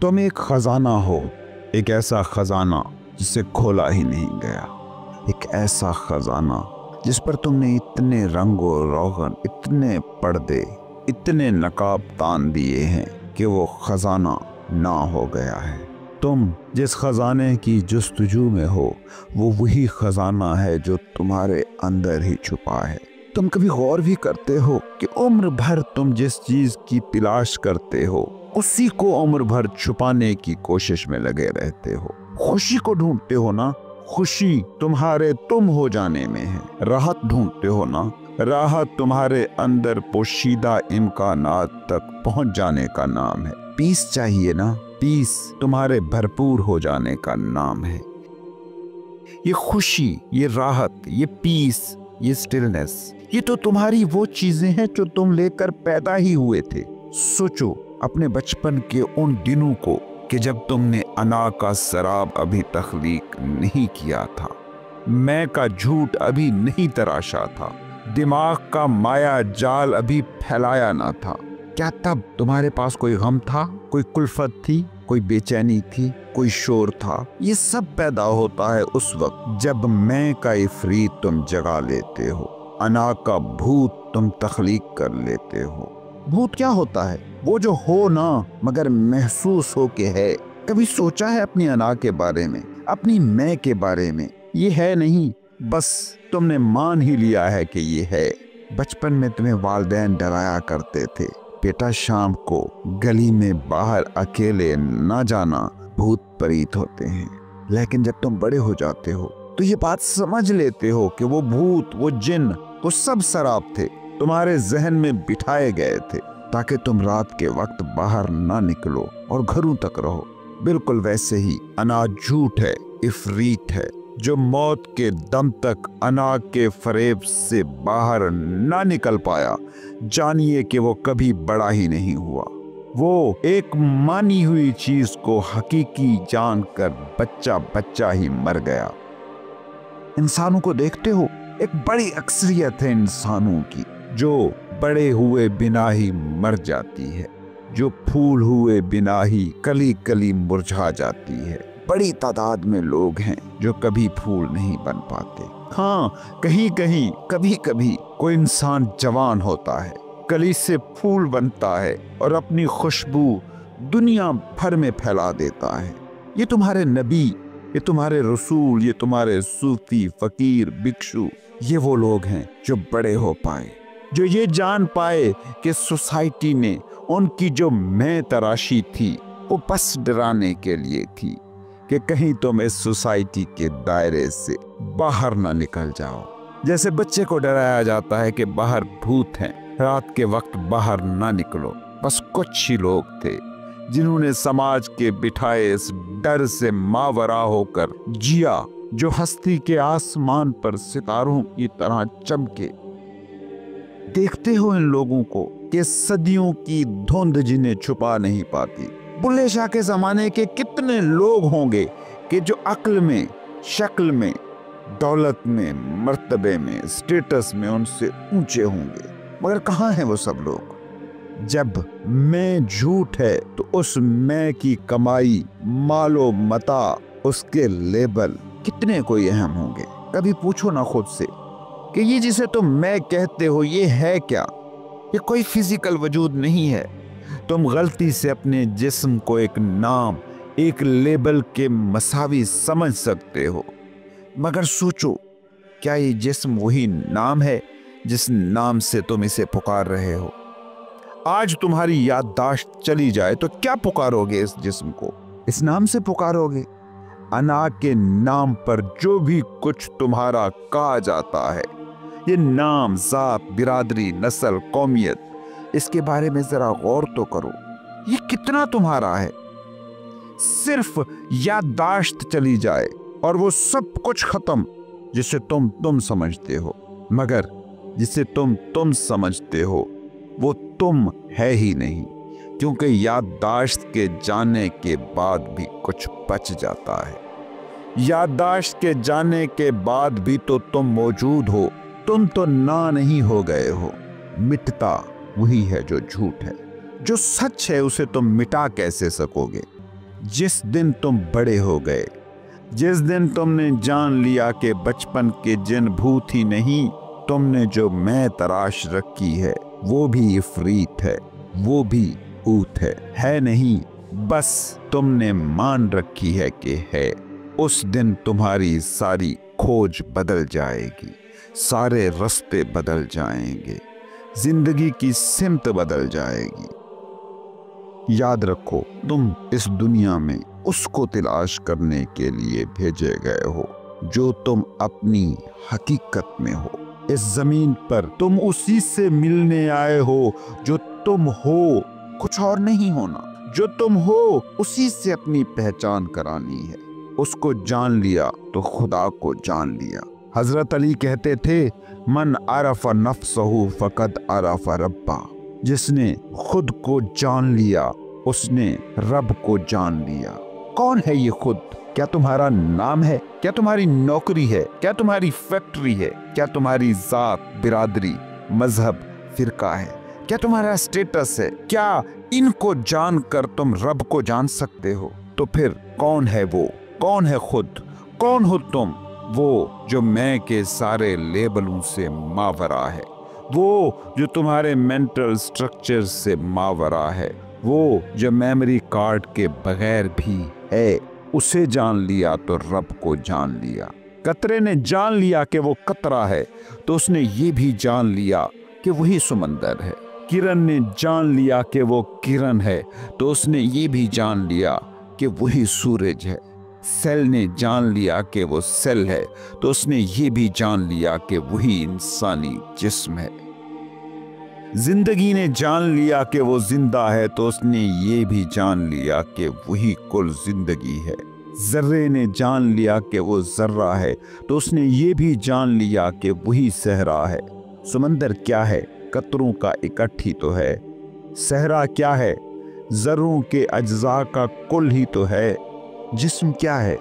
तुम एक खजाना हो, एक ऐसा खजाना जिसे खोला ही नहीं गया, एक ऐसा खजाना जिस पर तुमने इतने रंगो रोगन, इतने पर्दे, इतने नकाब तान दिए हैं कि वो खजाना ना हो गया है। तुम जिस खजाने की जुस्तजू में हो वो वही खजाना है जो तुम्हारे अंदर ही छुपा है। तुम कभी गौर भी करते हो कि उम्र भर तुम जिस चीज की तलाश करते हो उसी को उम्र भर छुपाने की कोशिश में लगे रहते हो। खुशी को ढूंढते हो ना, खुशी तुम्हारे तुम हो जाने में है। राहत ढूंढते हो ना, राहत तुम्हारे अंदर पोशीदा इम्कानात तक पहुंच जाने का नाम है। पीस चाहिए ना, पीस तुम्हारे भरपूर हो जाने का नाम है। ये खुशी, ये राहत, ये पीस, ये स्टिलनेस, ये तो तुम्हारी वो चीजें हैं जो तुम लेकर पैदा ही हुए थे। सोचो अपने बचपन के उन दिनों को कि जब तुमने अना का शराब अभी तख्लीक नहीं किया था, मैं का झूठ अभी नहीं तराशा था, दिमाग का माया जाल अभी फैलाया ना था। क्या तब तुम्हारे पास कोई गम था, कोई कुल्फत थी, कोई बेचैनी थी, कोई शोर था? ये सब पैदा होता है उस वक्त जब मैं का इफरीत तुम जगा लेते हो, अना का भूत तुम तख्लीक कर लेते हो। भूत क्या होता है? वो जो हो ना मगर महसूस हो के है। कभी सोचा है अपनी अना के बारे में, अपनी मैं के बारे में? ये है नहीं, बस तुमने मान ही लिया है कि ये है। बचपन में तुम्हें वालिदैन डराया करते थे, बेटा शाम को गली में बाहर अकेले ना जाना, भूत परीत होते हैं। लेकिन जब तुम बड़े हो जाते हो तो ये बात समझ लेते हो कि वो भूत, वो जिन, वो सब शराब थे, तुम्हारे जहन में बिठाए गए थे ताकि तुम रात के वक्त बाहर ना निकलो और घरों तक रहो। बिल्कुल वैसे ही अना झूठ है, इफरीत है, जो मौत के दम तक अना के फरेब से बाहर ना निकल पाया। जानिए कि वो कभी बड़ा ही नहीं हुआ। वो एक मानी हुई चीज को हकीकी जानकर बच्चा बच्चा ही मर गया। इंसानों को देखते हो, एक बड़ी अक्सरियत है इंसानों की जो बड़े हुए बिना ही मर जाती है, जो फूल हुए बिना ही कली कली मुरझा जाती है। बड़ी तादाद में लोग हैं जो कभी फूल नहीं बन पाते। हाँ, कहीं कहीं कभी कभी कोई इंसान जवान होता है, कली से फूल बनता है और अपनी खुशबू दुनिया भर में फैला देता है। ये तुम्हारे नबी, ये तुम्हारे रसूल, ये तुम्हारे सूफी, फकीर, भिक्षु, ये वो लोग हैं जो बड़े हो पाए, जो ये जान पाए कि सोसाइटी ने उनकी जो मैं तराशी थी वो बस डराने के लिए थी कि कहीं तुम इस सोसाइटी के दायरे से बाहर ना निकल जाओ। जैसे बच्चे को डराया जाता है कि बाहर भूत हैं, रात के वक्त बाहर ना निकलो। बस कुछ ही लोग थे जिन्होंने समाज के बिठाए इस डर से मावरा होकर जिया, जो हस्ती के आसमान पर सितारों की तरह चमके। देखते हो इन लोगों को कि सदियों की धुंध जिन्हें छुपा नहीं पाती। बुल्ले शाह के जमाने के कितने लोग होंगे कि जो अक्ल में, शक्ल में, दौलत में, मर्तबे में, स्टेटस में उनसे ऊंचे होंगे, मगर कहाँ हैं वो सब लोग? जब मैं झूठ है तो उस मैं की कमाई, मालो मता, उसके लेबल कितने कोई अहम होंगे। कभी पूछो ना खुद से कि ये जिसे तुम मैं कहते हो ये है क्या? ये कोई फिजिकल वजूद नहीं है। तुम गलती से अपने जिस्म को एक नाम, एक लेबल के मसावी समझ सकते हो, मगर सोचो क्या ये जिस्म वही नाम है जिस नाम से तुम इसे पुकार रहे हो? आज तुम्हारी याददाश्त चली जाए तो क्या पुकारोगे इस जिस्म को? इस नाम से पुकारोगे? अना के नाम पर जो भी कुछ तुम्हारा कहा जाता है, ये नाम, जात, बिरादरी, नस्ल, कौमियत, इसके बारे में जरा गौर तो करो। ये कितना तुम्हारा है? सिर्फ याददाश्त चली जाए और वो सब कुछ खत्म जिसे तुम समझते हो, मगर जिसे तुम समझते हो वो तुम है ही नहीं, क्योंकि याददाश्त के जाने के बाद भी कुछ बच जाता है। याददाश्त के जाने के बाद भी तो तुम मौजूद हो, तुम तो ना नहीं हो गए हो। मिटता वही है जो झूठ है, जो सच है उसे तुम मिटा कैसे सकोगे? जिस दिन तुम बड़े हो गए, जिस दिन तुमने जान लिया कि बचपन के जिन भूत ही नहीं, तुमने जो मैं तराश रखी है वो भी इफरीत है, वो भी ऊत है नहीं, बस तुमने मान रखी है कि है। उस दिन तुम्हारी सारी खोज बदल जाएगी, सारे रास्ते बदल जाएंगे, जिंदगी की सिमत बदल जाएगी। याद रखो, तुम इस दुनिया में उसको तलाश करने के लिए भेजे गए हो जो तुम अपनी हकीकत में हो। इस जमीन पर तुम उसी से मिलने आए हो जो तुम हो, कुछ और नहीं होना। जो तुम हो उसी से अपनी पहचान करानी है। उसको जान लिया तो खुदा को जान लिया। हजरत अली कहते थे, मन अरफा नफ्सहु फकद अरफा रब्बा। जिसने खुद को जान लिया उसने रब को जान लिया। कौन है ये खुद? क्या तुम्हारा नाम है? क्या तुम्हारी नौकरी है? क्या तुम्हारी फैक्ट्री है? क्या तुम्हारी जात, बिरादरी, मजहब, फिरका है? क्या तुम्हारा स्टेटस है? क्या इनको जानकर तुम रब को जान सकते हो? तो फिर कौन है वो? कौन है खुद? कौन हो तुम? वो जो मैं के सारे लेबलों से मावरा है, वो जो तुम्हारे मेंटल स्ट्रक्चर से मावरा है, वो जो मेमोरी कार्ड के बगैर भी है। उसे जान लिया तो रब को जान लिया। कतरे ने जान लिया कि वो कतरा है तो उसने ये भी जान लिया कि वही समंदर है। किरण ने जान लिया कि वो किरण है तो उसने ये भी जान लिया कि वही सूरज है। सेल ने जान लिया कि वो सेल है तो उसने ये भी जान लिया कि वही इंसानी जिस्म है। जिंदगी ने जान लिया कि वो जिंदा है तो उसने ये भी जान लिया कि वही कुल जिंदगी है। जर्रे ने जान लिया कि वो जर्रा है तो उसने ये भी जान लिया कि वही सहरा है। समंदर क्या है? कतरों का इकट्ठी तो है। सहरा क्या है? जर्रों के अज्जा का कुल ही तो है। जिस्म क्या है?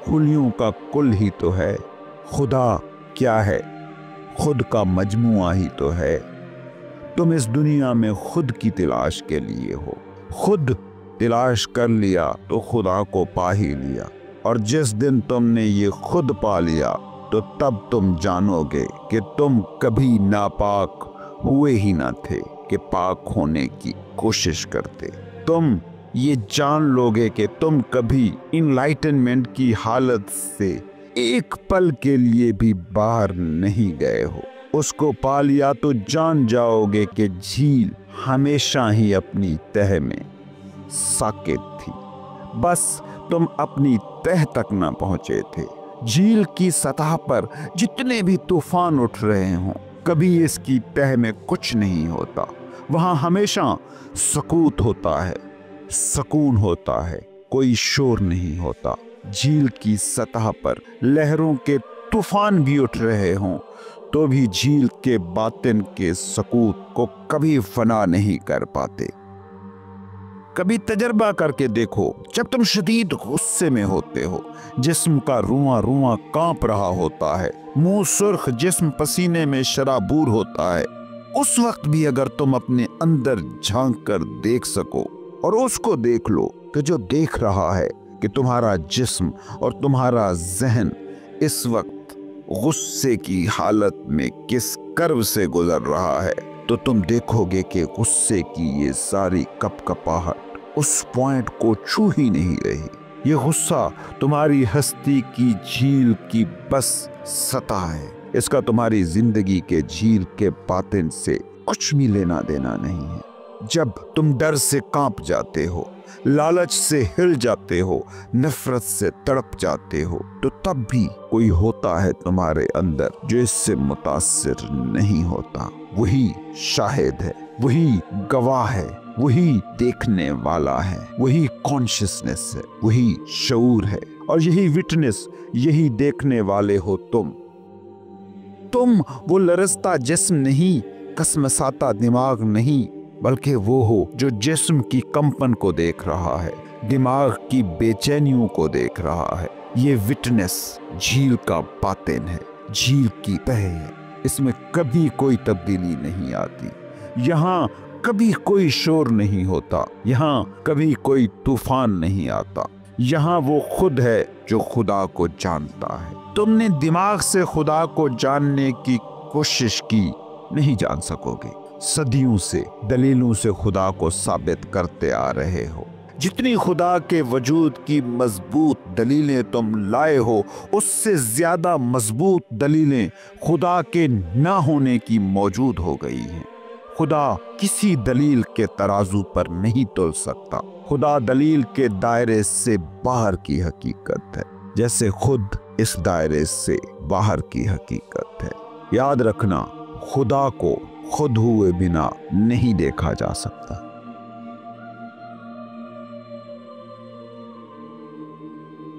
खुलियों का कुल ही तो है। खुदा क्या है? खुद का मजमुआ ही तो है। तुम इस दुनिया में खुद की तलाश के लिए हो। खुद तलाश कर लिया तो खुदा को पा ही लिया। और जिस दिन तुमने ये खुद पा लिया तो तब तुम जानोगे कि तुम कभी नापाक हुए ही ना थे कि पाक होने की कोशिश करते। तुम ये जान लोगे कि तुम कभी इनलाइटनमेंट की हालत से एक पल के लिए भी बाहर नहीं गए हो। उसको पा लिया तो जान जाओगे कि झील हमेशा ही अपनी तह में साकित थी, बस तुम अपनी तह तक न पहुंचे थे। झील की सतह पर जितने भी तूफान उठ रहे हों, कभी इसकी तह में कुछ नहीं होता। वहां हमेशा सकूत होता है, सुकून होता है, कोई शोर नहीं होता। झील की सतह पर लहरों के तूफान भी उठ रहे हों तो भी झील के बातिन के सकूत को कभी फना नहीं कर पाते। कभी तजर्बा करके देखो, जब तुम शदीद गुस्से में होते हो, जिस्म का रुआं रुआं कांप रहा होता है, मुंह सुर्ख, जिस्म पसीने में शराबूर होता है, उस वक्त भी अगर तुम अपने अंदर झांक कर देख सको और उसको देख लो कि जो देख रहा है कि तुम्हारा जिस्म और तुम्हारा जहन इस वक्त गुस्से की हालत में किस कर्व से गुजर रहा है, तो तुम देखोगे कि गुस्से की ये सारी कपकपाहट उस पॉइंट को छू ही नहीं रही। ये गुस्सा तुम्हारी हस्ती की झील की बस सतह है। इसका तुम्हारी जिंदगी के झील के बातिन से कुछ भी लेना देना नहीं है। जब तुम डर से कांप जाते हो, लालच से हिल जाते हो, नफरत से तड़प जाते हो, तो तब भी कोई होता है तुम्हारे अंदर जो इससे मुतासिर नहीं होता। वही शाहिद है, वही गवाह है, वही देखने वाला है, वही कॉन्शियसनेस है, वही शऊर है। और यही विटनेस, यही देखने वाले हो तुम वो लरजता जिस्म नहीं, कसमसाता दिमाग नहीं, बल्कि वो हो जो जिस्म की कंपन को देख रहा है, दिमाग की बेचैनियों को देख रहा है। ये विटनेस झील का बातिन है, झील की तह है। इसमें कभी कोई तब्दीली नहीं आती। यहाँ कभी कोई शोर नहीं होता, यहाँ कभी कोई तूफान नहीं आता, यहाँ वो खुद है जो खुदा को जानता है। तुमने दिमाग से खुदा को जानने की कोशिश की, नहीं जान सकोगे। सदियों से दलीलों से खुदा को साबित करते आ रहे हो। जितनी खुदा के वजूद की मजबूत दलीलें तुम लाए हो, उससे ज्यादा मजबूत दलीलें खुदा के ना होने की मौजूद हो गई हैं। खुदा किसी दलील के तराजू पर नहीं तुल सकता। खुदा दलील के दायरे से बाहर की हकीकत है, जैसे खुद इस दायरे से बाहर की हकीकत है। याद रखना, खुदा को खुद हुए बिना नहीं देखा जा सकता।